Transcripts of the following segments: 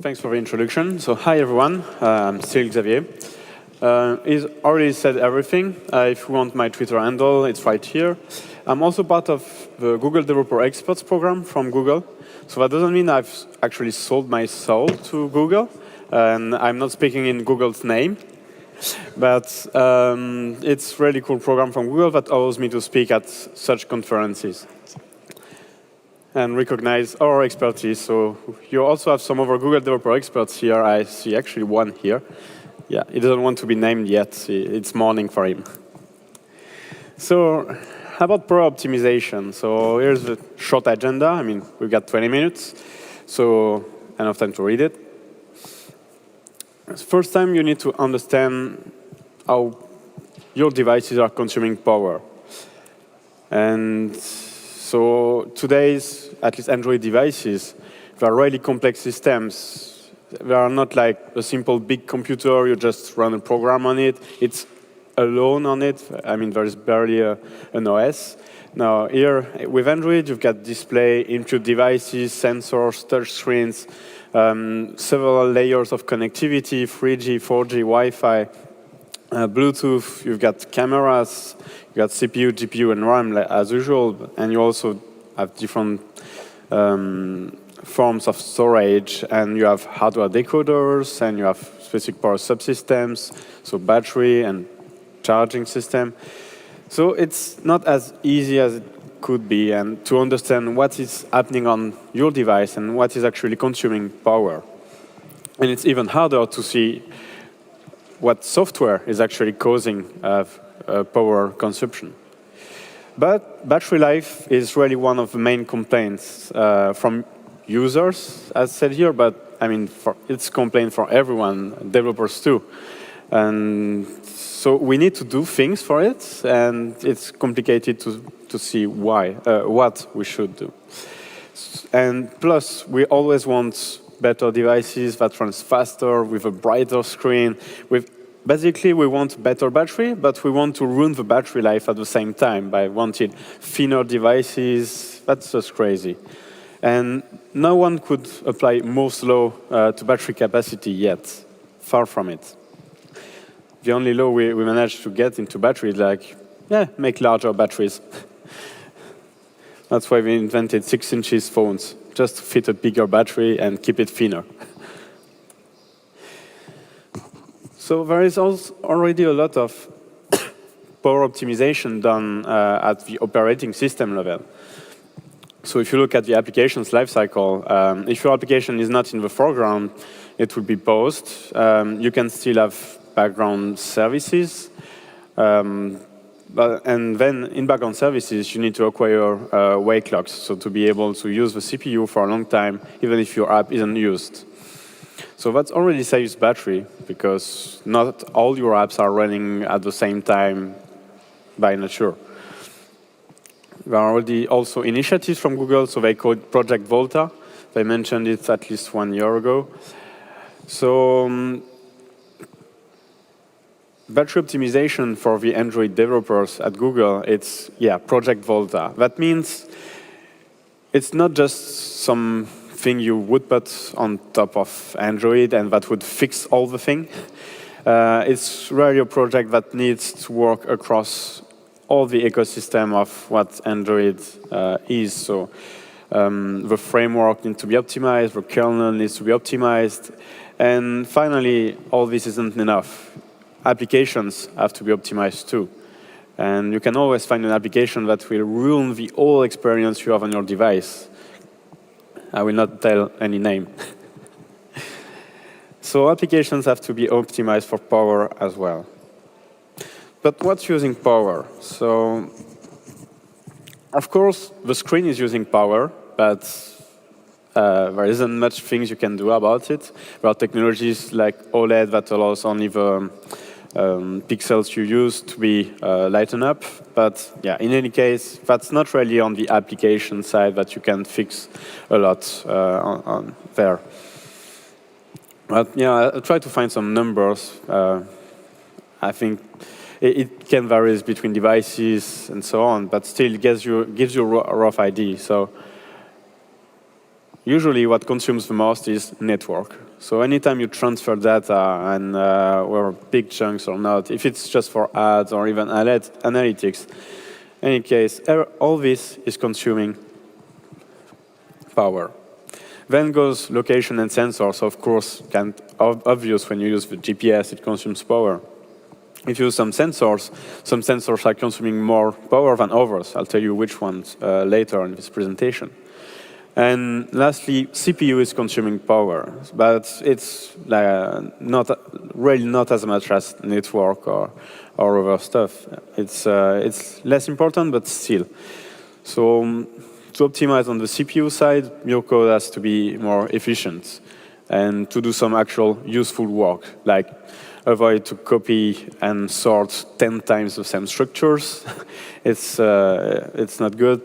thanks for the introduction. So hi, everyone. I'm still Xavier. He's already said everything. If you want my Twitter handle, it's right here. I'm also part of the Google Developer Experts program from Google. So that doesn't mean I've actually sold my soul to Google. And I'm not speaking in Google's name. But it's a really cool program from Google that allows me to speak at such conferences and recognize our expertise. So you also have some other Google developer experts here. I see actually one here. Yeah, he doesn't want to be named yet. It's morning for him. So how about power optimization? So here's the short agenda. I mean, we've got 20 minutes, so enough time to read it. First time, you need to understand how your devices are consuming power. And so today's, at least Android devices, they are really complex systems. They are not like a simple big computer, you just run a program on it. It's alone on it. I mean, there's barely an OS. Now here, with Android, you've got display, input devices, sensors, touchscreens, several layers of connectivity, 3G, 4G, Wi-Fi, Bluetooth, you've got cameras, you've got CPU, GPU, and RAM as usual, and you also have different forms of storage, and you have hardware decoders, and you have specific power subsystems, so battery and charging system. So it's not as easy as it could be, and to understand what is happening on your device and what is actually consuming power. And it's even harder to see what software is actually causing power consumption. But battery life is really one of the main complaints from users, as said here, but I mean, it's a complaint for everyone, developers too. And so we need to do things for it, and it's complicated to see why, what we should do. And plus, we always want better devices that runs faster, with a brighter screen. Basically, we want better battery, but we want to ruin the battery life at the same time by wanting thinner devices. That's just crazy. And no one could apply Moore's law to battery capacity yet. Far from it. The only law we managed to get into battery is like, yeah, make larger batteries. That's why we invented 6-inch phones, just to fit a bigger battery and keep it thinner. So there is also already a lot of power optimization done at the operating system level. So if you look at the application's lifecycle, if your application is not in the foreground, it will be paused. You can still have background services. And then in background services, you need to acquire wake locks, so to be able to use the CPU for a long time, even if your app isn't used. So that already saves battery, because not all your apps are running at the same time by nature. There are already also initiatives from Google, so they called Project Volta. They mentioned it at least 1 year ago. So battery optimization for the Android developers at Google, it's, yeah, Project Volta. That means it's not just something you would put on top of Android and that would fix all the thing. It's really a project that needs to work across all the ecosystem of what Android is. So the framework needs to be optimized, the kernel needs to be optimized, and finally, all this isn't enough. Applications have to be optimized too. And you can always find an application that will ruin the whole experience you have on your device. I will not tell any name. So applications have to be optimized for power as well. But what's using power? So, of course, the screen is using power, but there isn't much things you can do about it. There are technologies like Hallade that allows only the pixels you use to be lighten up. But yeah, in any case, that's not really on the application side that you can fix a lot on there. But yeah, I'll try to find some numbers. I think it can vary between devices and so on, but still gives you a rough idea. So usually what consumes the most is network. So anytime you transfer data, and or big chunks or not, if it's just for ads or even analytics, in any case, all this is consuming power. Then goes location and sensors. Of course, can't obvious when you use the GPS, it consumes power. If you use some sensors are consuming more power than others. I'll tell you which ones later in this presentation. And lastly, CPU is consuming power, but it's really not as much as network or other stuff. It's less important, but still. So to optimize on the CPU side, your code has to be more efficient and to do some actual useful work, like avoid to copy and sort 10 times the same structures. It's not good.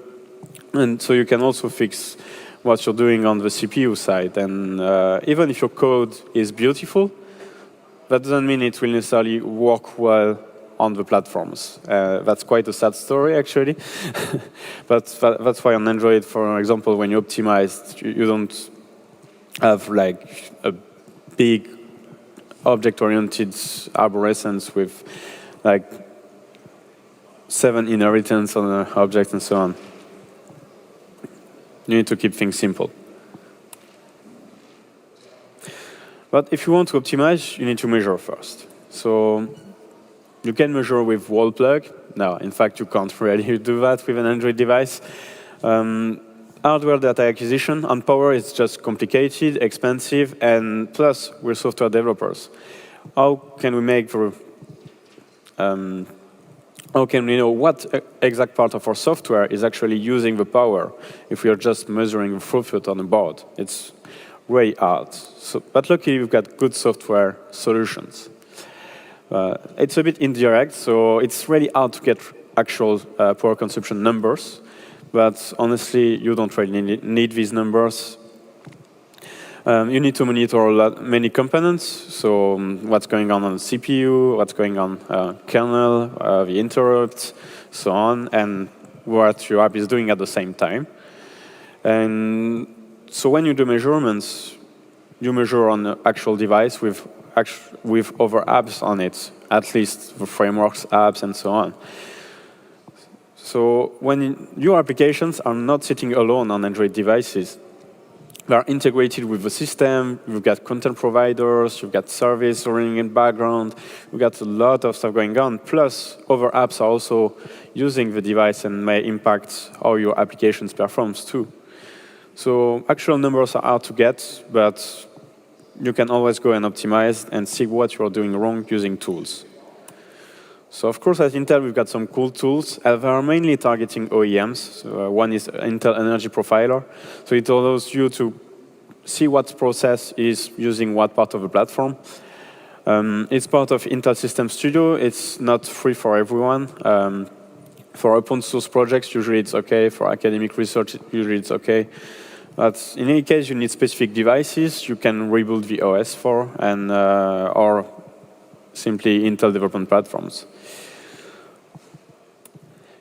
And so you can also fix what you're doing on the CPU side. And even if your code is beautiful, that doesn't mean it will necessarily work well on the platforms. That's quite a sad story, actually. But that's why on Android, for example, when you optimize, you don't have like a big object-oriented arborescence with like 7 inheritance on an object and so on. You need to keep things simple. But if you want to optimize, you need to measure first. So you can measure with wall plug. No, in fact, you can't really do that with an Android device. Hardware data acquisition on power is just complicated, expensive, and plus we're software developers. How can we make how can we know what exact part of our software is actually using the power if we are just measuring the throughput on a board? It's really hard. But luckily, we've got good software solutions. It's a bit indirect, so it's really hard to get actual power consumption numbers. But honestly, you don't really need these numbers. You need to monitor many components, so what's going on the CPU, what's going on kernel, the interrupts, so on, and what your app is doing at the same time. And so when you do measurements, you measure on the actual device with other apps on it, at least the frameworks apps and so on. So when your applications are not sitting alone on Android devices, they are integrated with the system. You've got content providers, you've got service running in background, you've got a lot of stuff going on. Plus, other apps are also using the device and may impact how your applications performs too. So actual numbers are hard to get, but you can always go and optimize and see what you're doing wrong using tools. So of course, at Intel, we've got some cool tools. They are mainly targeting OEMs. So, one is Intel Energy Profiler. So it allows you to see what process is using what part of the platform. It's part of Intel System Studio. It's not free for everyone. For open source projects, usually it's OK. For academic research, usually it's OK. But in any case, you need specific devices you can rebuild the OS for, and or simply Intel development platforms.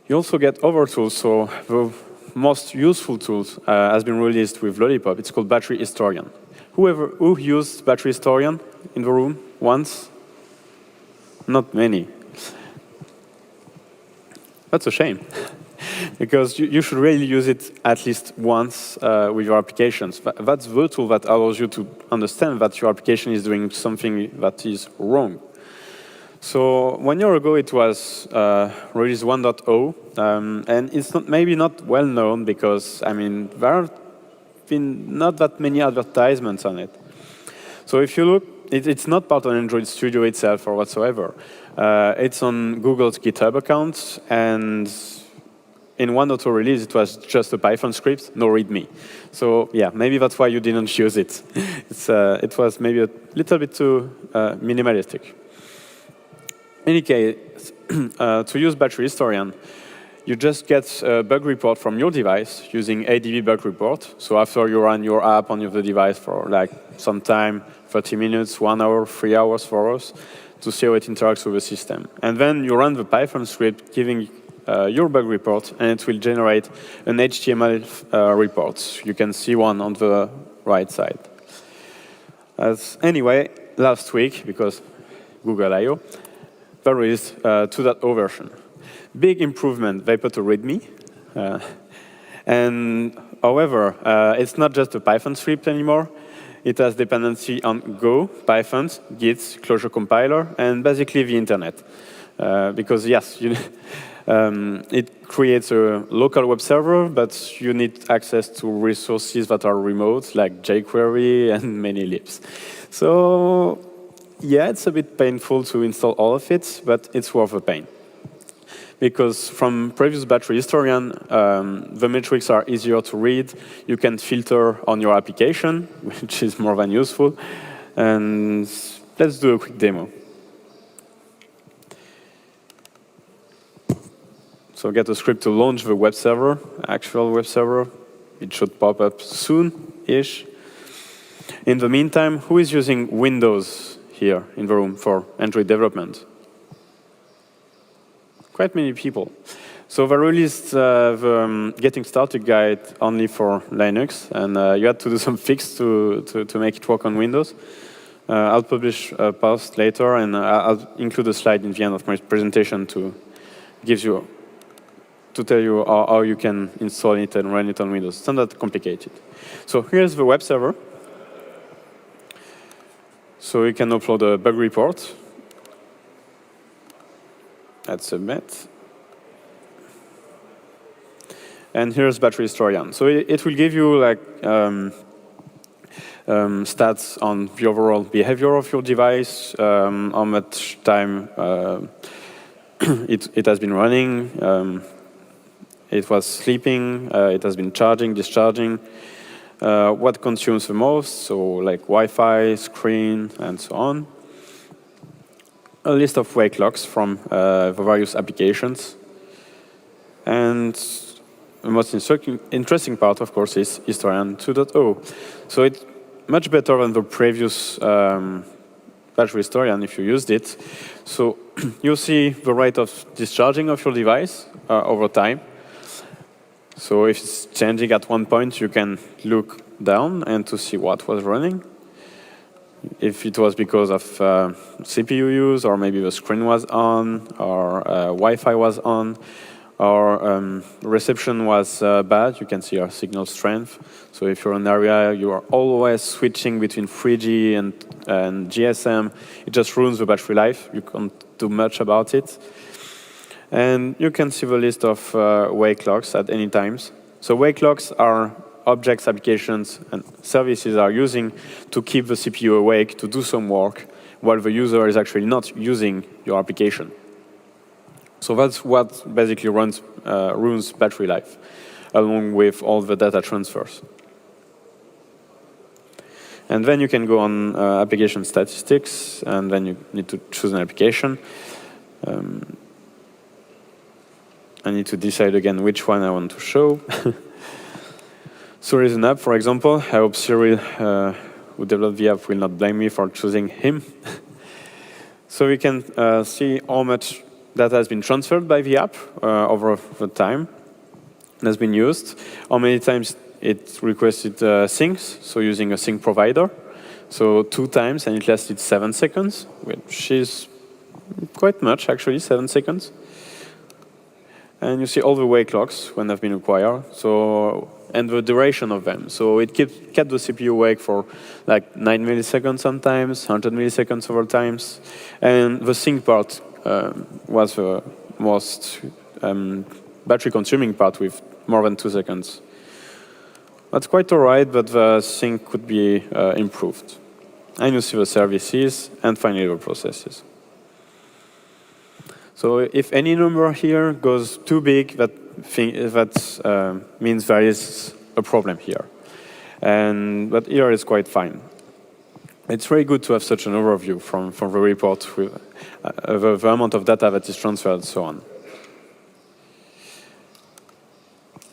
You also get other tools. So the most useful tool has been released with Lollipop. It's called Battery Historian. Who used Battery Historian in the room once? Not many. That's a shame. Because you should really use it at least once with your applications. That's the tool that allows you to understand that your application is doing something that is wrong. So 1 year ago, it was release 1.0, and it's maybe not well known because, I mean, there have been not that many advertisements on it. So if you look, it's not part of Android Studio itself or whatsoever. It's on Google's GitHub account, and in 1.0 release, it was just a Python script, no README. So yeah, maybe that's why you didn't use it. It was maybe a little bit too minimalistic. In any case, to use Battery Historian, you just get a bug report from your device using ADB bug report. So after you run your app on the device for like some time, 30 minutes, 1 hour, 3 hours, 4 hours, to see how it interacts with the system. And then you run the Python script giving your bug report, and it will generate an HTML report. You can see one on the right side. Anyway, last week, because Google I/O, there released 2.0 version. Big improvement, they put a README. And however, it's not just a Python script anymore. It has dependency on Go, Python, Git, Clojure compiler, and basically the internet. Because yes, it creates a local web server, but you need access to resources that are remote, like jQuery and many libs. So yeah, it's a bit painful to install all of it, but it's worth the pain. Because from previous battery historian, the metrics are easier to read. You can filter on your application, which is more than useful. And let's do a quick demo. So get a script to launch the web server, actual web server. It should pop up soon-ish. In the meantime, who is using Windows here in the room for Android development? Quite many people. So they released the Getting Started guide only for Linux, and you had to do some fix to make it work on Windows. I'll publish a post later, and I'll include a slide in the end of my presentation to tell you how you can install it and run it on Windows. It's not that complicated. So here's the web server. So you can upload a bug report. Let's submit. And here's battery historian. So it will give you like stats on the overall behavior of your device, how much time it has been running, it was sleeping, it has been charging, discharging, what consumes the most, so like Wi-Fi, screen, and so on. A list of wake logs from the various applications. And the most interesting part, of course, is Historian 2.0. So it's much better than the previous battery historian if you used it. So you see the rate of discharging of your device over time. So if it's changing at one point, you can look down and to see what was running. If it was because of CPU use, or maybe the screen was on, or Wi-Fi was on, or reception was bad, you can see our signal strength. So if you're in an area, you are always switching between 3G and GSM. It just ruins the battery life. You can't do much about it. And you can see the list of wake logs at any times. So wake logs are objects, applications, and services are using to keep the CPU awake to do some work while the user is actually not using your application. So that's what basically ruins battery life, along with all the data transfers. And then you can go on application statistics, and then you need to choose an application. I need to decide again which one I want to show. So there is an app, for example. I hope Cyril, who developed the app, will not blame me for choosing him. So we can see how much data has been transferred by the app over the time and has been used, how many times it requested syncs, so using a sync provider. So 2 times, and it lasted 7 seconds, which is quite much, actually, 7 seconds. And you see all the wake logs when they've been acquired, and the duration of them. So it kept the CPU awake for like 9 milliseconds sometimes, 100 milliseconds over times. And the sync part was the most battery-consuming part with more than 2 seconds. That's quite all right, but the sync could be improved. And you see the services, and finally the processes. So if any number here goes too big, that means there is a problem here. But here it's quite fine. It's very good to have such an overview from the report with the amount of data that is transferred and so on.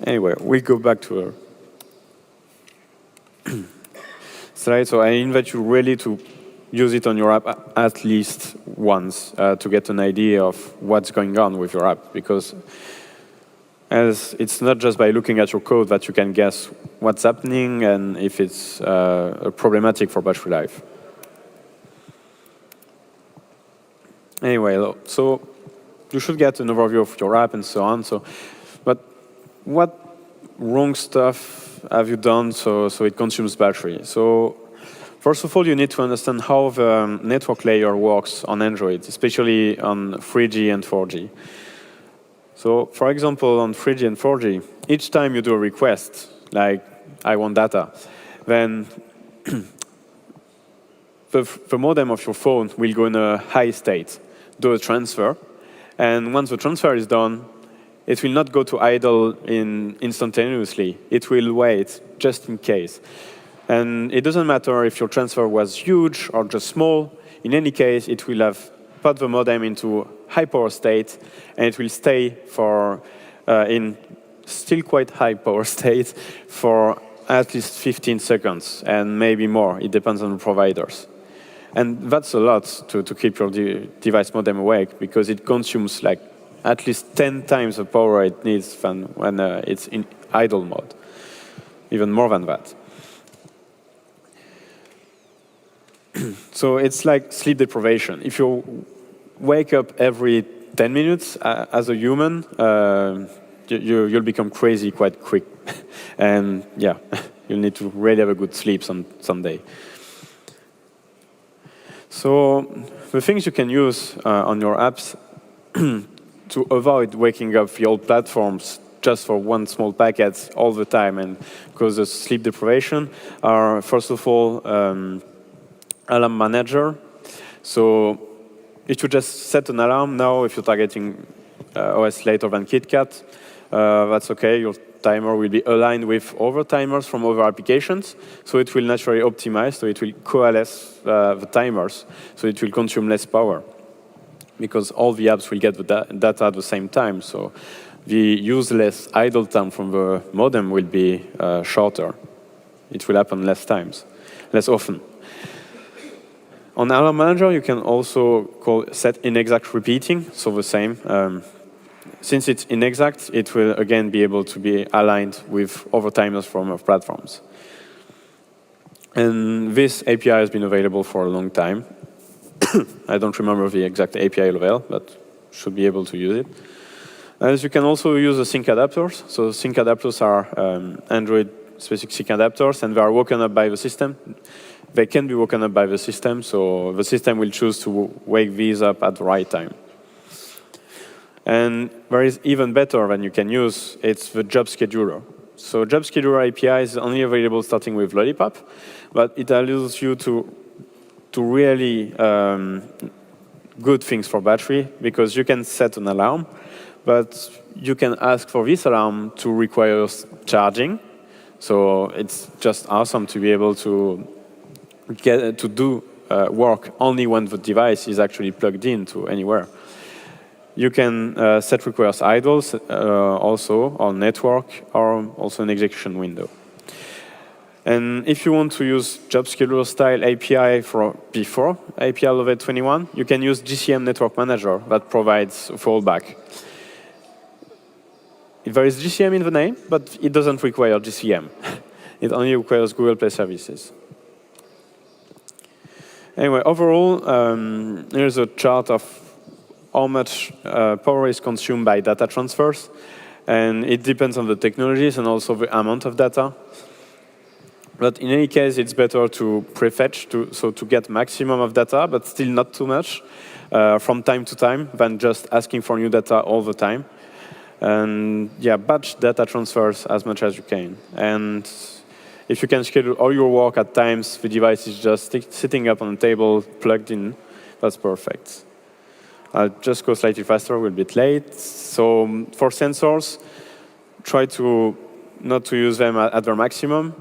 Anyway, we go back to our slide. So I invite you really to use it on your app at least once to get an idea of what's going on with your app, because as it's not just by looking at your code that you can guess what's happening and if it's problematic for battery life. Anyway, so you should get an overview of your app and so on. But what wrong stuff have you done so it consumes battery? So first of all, you need to understand how the network layer works on Android, especially on 3G and 4G. So for example, on 3G and 4G, each time you do a request, like I want data, then the modem of your phone will go in a high state, do a transfer, and once the transfer is done, it will not go to idle instantaneously. It will wait just in case. And it doesn't matter if your transfer was huge or just small. In any case, it will have put the modem into high power state, and it will stay for in still quite high power state for at least 15 seconds, and maybe more. It depends on the providers. And that's a lot to keep your device modem awake, because it consumes like at least 10 times the power it needs than when it's in idle mode, even more than that. So it's like sleep deprivation. If you wake up every 10 minutes as a human, you'll become crazy quite quick. And yeah, you'll need to really have a good sleep someday. So the things you can use on your apps to avoid waking up the old platforms just for one small packet all the time and cause a sleep deprivation are, first of all, alarm manager. So if you just set an alarm now, if you're targeting OS later than KitKat, that's okay. Your timer will be aligned with other timers from other applications, so it will naturally optimize, so it will coalesce the timers, so it will consume less power, because all the apps will get the data at the same time, so the useless idle time from the modem will be shorter. It will happen less often. On Alarm Manager, you can also set inexact repeating, so the same. Since it's inexact, it will again be able to be aligned with other timers from other platforms. And this API has been available for a long time. I don't remember the exact API level, but should be able to use it. As you can also use the sync adapters. So sync adapters are Android-specific sync adapters, and they are woken up by the system. They can be woken up by the system, so the system will choose to wake these up at the right time. And there is even better than you can use, it's the job scheduler. So job scheduler API is only available starting with Lollipop, but it allows you to really good things for battery, because you can set an alarm, but you can ask for this alarm to require charging. So it's just awesome to be able to get to do work only when the device is actually plugged into anywhere. You can set requires idles also on network, or also an execution window. And if you want to use job scheduler style API for before API level 21, you can use GCM Network Manager that provides a fallback. There is GCM in the name, but it doesn't require GCM. It only requires Google Play services. Anyway, overall, here's a chart of how much power is consumed by data transfers. And it depends on the technologies and also the amount of data. But in any case, it's better to prefetch, so to get maximum of data, but still not too much from time to time, than just asking for new data all the time. And yeah, batch data transfers as much as you can. And if you can schedule all your work at times the device is just sitting up on the table, plugged in, that's perfect. I'll just go slightly faster, we're a bit late. So for sensors, try to not to use them at their maximum.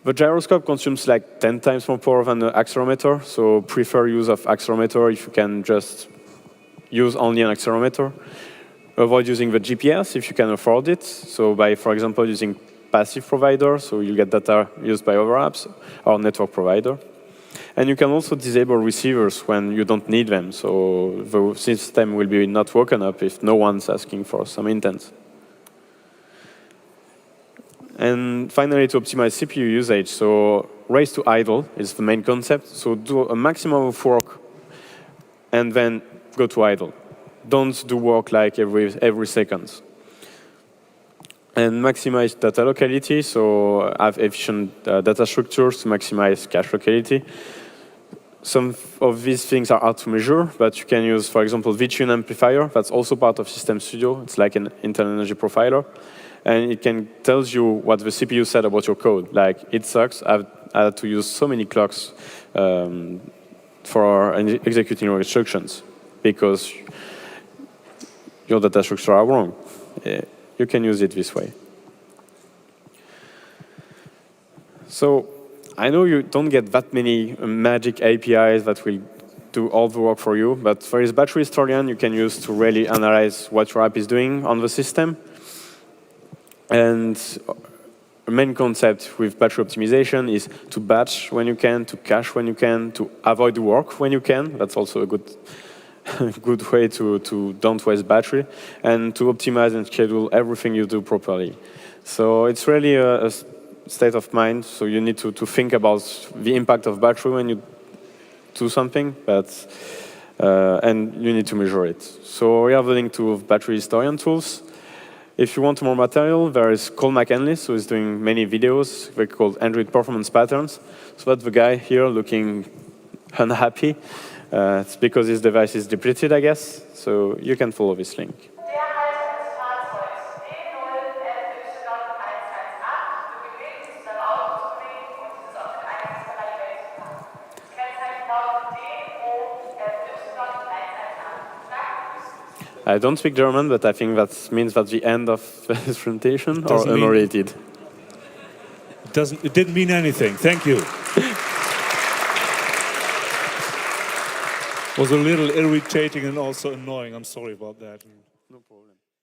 The gyroscope consumes like 10 times more power than the accelerometer, so prefer use of accelerometer if you can just use only an accelerometer. Avoid using the GPS if you can afford it, so by, for example, using passive provider, so you get data used by other apps, or network provider. And you can also disable receivers when you don't need them. So the system will be not woken up if no one's asking for some intent. And finally, to optimize CPU usage, so race to idle is the main concept. So do a maximum of work and then go to idle. Don't do work like every second. And maximize data locality, so have efficient data structures to maximize cache locality. Some of these things are hard to measure, but you can use, for example, VTune amplifier. That's also part of System Studio. It's like an internal energy profiler. And it can tell you what the CPU said about your code. Like, it sucks. I had to use so many clocks for executing your instructions because your data structure are wrong. You can use it this way. So I know you don't get that many magic APIs that will do all the work for you, but there is battery historian you can use to really analyze what your app is doing on the system. And the main concept with battery optimization is to batch when you can, to cache when you can, to avoid work when you can. That's also a good way to don't waste battery, and to optimize and schedule everything you do properly. So it's really a state of mind. So you need to think about the impact of battery when you do something, and you need to measure it. So we have the link to battery historian tools. If you want more material, there is Cole McEnlis, who is doing many videos. They're called Android Performance Patterns. So that's the guy here looking unhappy. It's because his device is depleted, I guess. So you can follow this link. I don't speak German, but I think that means that's the end of this presentation, or unrelated. It didn't mean anything. Thank you. Was a little irritating and also annoying. I'm sorry about that.